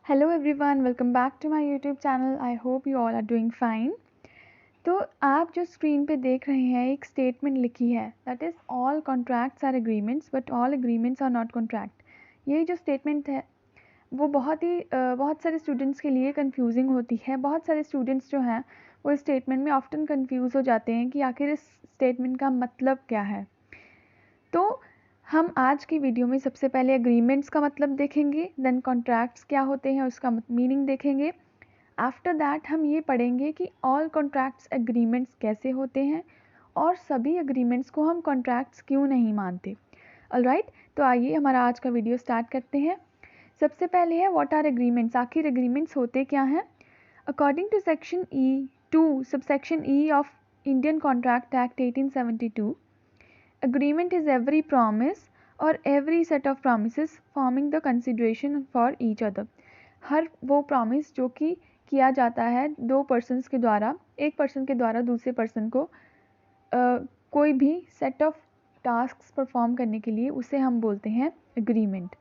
Hello everyone, welcome back to my YouTube channel. I hope you all are doing fine. तो आप जो screen पे देख रहे हैं, एक स्टेटमेंट लिखी है, that is all contracts are agreements but all agreements are not contract. ये जो स्टेटमेंट है वो बहुत सारे स्टूडेंट्स के लिए कंफ्यूजिंग होती है। बहुत सारे स्टूडेंट्स जो हैं वो इस स्टेटमेंट में ऑफ्टन कंफ्यूज हो जाते हैं कि आखिर इस स्टेटमेंट का मतलब क्या है। तो हम आज की वीडियो में सबसे पहले एग्रीमेंट्स का मतलब देखेंगे, देन कॉन्ट्रैक्ट्स क्या होते हैं उसका मीनिंग देखेंगे। आफ्टर दैट हम ये पढ़ेंगे कि ऑल कॉन्ट्रैक्ट्स एग्रीमेंट्स कैसे होते हैं और सभी एग्रीमेंट्स को हम कॉन्ट्रैक्ट्स क्यों नहीं मानते। ऑलराइट, तो आइए हमारा आज का वीडियो स्टार्ट करते हैं। सबसे पहले है व्हाट आर एग्रीमेंट्स, आखिर एग्रीमेंट्स होते क्या हैं। According to section E2 subsection E of Indian Contract Act 1872, agreement is every promise or every set of promises forming the consideration for each other। हर वो प्रॉमिस जो कि किया जाता है दो पर्सन्स के द्वारा, एक पर्सन के द्वारा दूसरे पर्सन को कोई भी सेट ऑफ टास्क्स परफॉर्म करने के लिए, उसे हम बोलते हैं एग्रीमेंट।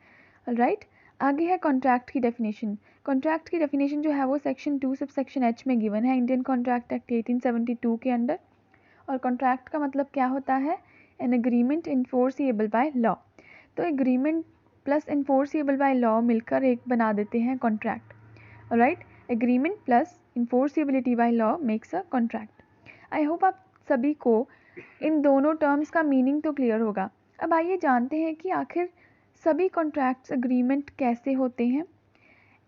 राइट, आगे है कॉन्ट्रैक्ट की डेफिनेशन। कॉन्ट्रैक्ट की डेफिनेशन जो है वो सेक्शन 2 सब सेक्शन H में गिवन है इंडियन कॉन्ट्रैक्ट एक्ट 1872 के अंडर। और कॉन्ट्रैक्ट का मतलब क्या होता है, an agreement enforceable by law. तो agreement plus enforceable by law मिलकर एक बना देते हैं contract. Right, agreement plus enforceability by law makes a contract. I hope आप सभी को इन दोनों टर्म्स का मीनिंग तो क्लियर होगा। अब आइए जानते हैं कि आखिर सभी कॉन्ट्रैक्ट्स एग्रीमेंट कैसे होते हैं।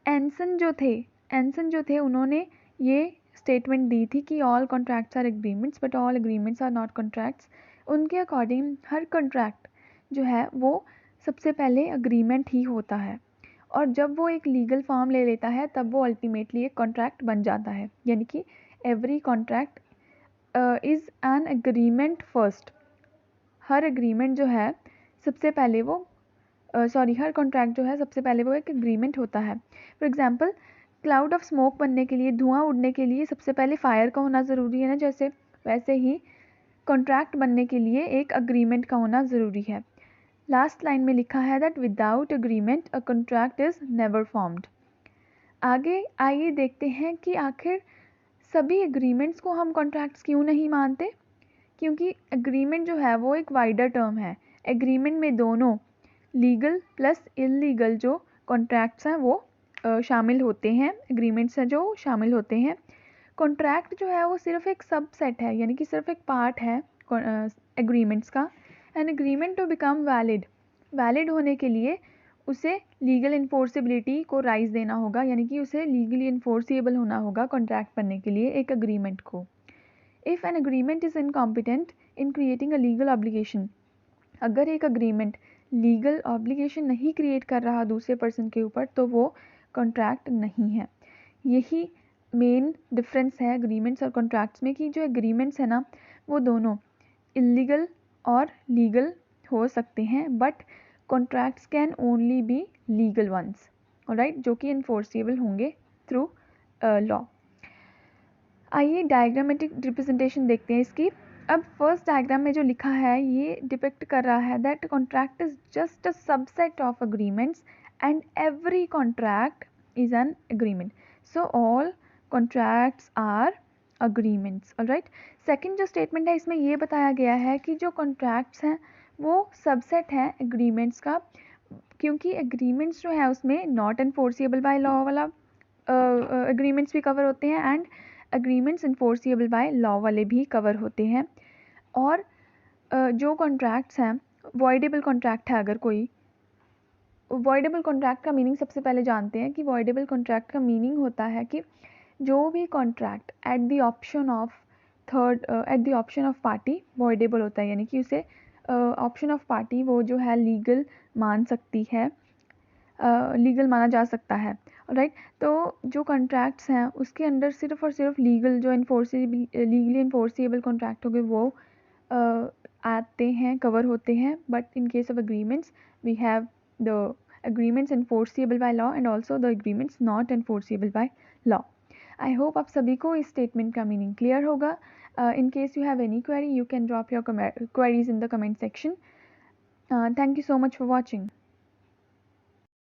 एंसन जो थे उन्होंने ये स्टेटमेंट दी थी कि all contracts are agreements but all agreements are not contracts. उनके अकॉर्डिंग हर कॉन्ट्रैक्ट जो है वो सबसे पहले एग्रीमेंट ही होता है, और जब वो एक लीगल फॉर्म ले लेता है तब वो अल्टीमेटली एक कॉन्ट्रैक्ट बन जाता है। यानी कि every contract is an agreement first. Her agreement जो है सबसे पहले वो हर कॉन्ट्रैक्ट जो है सबसे पहले वो एक एग्रीमेंट होता है। For example, cloud of smoke बनने के लिए, धुआं उड़ने के लिए सबसे पहले फायर का होना ज़रूरी है ना, जैसे वैसे ही कॉन्ट्रैक्ट बनने के लिए एक अग्रीमेंट का होना ज़रूरी है। लास्ट लाइन में लिखा है that without agreement a contract is never formed. आगे आइए देखते हैं कि आखिर सभी एग्रीमेंट्स को हम कॉन्ट्रैक्ट्स क्यों नहीं मानते। क्योंकि एग्रीमेंट जो है वो एक वाइडर टर्म है। एग्रीमेंट में दोनों लीगल प्लस इलीगल जो कॉन्ट्रैक्ट्स हैं वो शामिल होते हैं, एग्रीमेंट्स हैं जो शामिल होते हैं। कॉन्ट्रैक्ट जो है वो सिर्फ एक सबसेट है, यानी कि सिर्फ एक पार्ट है एग्रीमेंट्स का। An agreement to become valid होने के लिए उसे लीगल इन्फोर्सिबिलिटी को राइज देना होगा, यानी कि उसे लीगली इन्फोर्सिएबल होना होगा कॉन्ट्रैक्ट बनने के लिए एक एग्रीमेंट को। If an agreement is incompetent in creating a legal obligation, अगर एक अग्रीमेंट लीगल ऑब्लिगेशन नहीं क्रिएट कर रहा दूसरे पर्सन के ऊपर तो वो कॉन्ट्रैक्ट नहीं है। यही मेन डिफरेंस है एग्रीमेंट्स और कॉन्ट्रैक्ट्स में, कि जो एग्रीमेंट्स है ना वो दोनों इलीगल और लीगल हो सकते हैं, but contracts can only be legal once, right, जो कि इन्फोर्सिएबल होंगे थ्रू लॉ। आइए डायग्रामेटिक रिप्रेजेंटेशन देखते हैं इसकी। अब फर्स्ट डायग्राम में जो लिखा है ये डिपिक्ट कर रहा है that contract is just a subset of agreements and every contract is an agreement. So all contracts are agreements. Alright, second जो स्टेटमेंट है इसमें ये बताया गया है कि जो कॉन्ट्रैक्ट्स हैं वो सबसेट हैं एग्रीमेंट्स का, क्योंकि एग्रीमेंट्स जो है उसमें नॉट एनफोर्सिएबल बाय लॉ वाला एग्रीमेंट्स भी कवर होते हैं and agreements enforceable by law वाले भी कवर होते हैं। और जो कॉन्ट्रैक्ट्स हैं, वॉइडेबल कॉन्ट्रैक्ट है, अगर कोई वॉइडेबल कॉन्ट्रैक्ट का मीनिंग सबसे पहले जानते हैं कि वॉइडेबल कॉन्ट्रैक्ट का मीनिंग होता है कि जो भी contract at the option of party voidable होता है, यानी कि उसे ऑप्शन ऑफ पार्टी वो जो है लीगल मान सकती है, लीगल माना जा सकता है। राइट, तो जो कॉन्ट्रैक्ट्स हैं उसके अंडर सिर्फ और सिर्फ लीगली इन्फोर्सिएबल कॉन्ट्रैक्ट हो गए वो आते हैं, कवर होते हैं। But in case of agreements we have the agreements enforceable by law and also the agreements not enforceable by law. I hope आप सभी को इस स्टेटमेंट का मीनिंग क्लियर होगा। In case you have any query you can drop your queries in the comment section. Thank you so much for watching.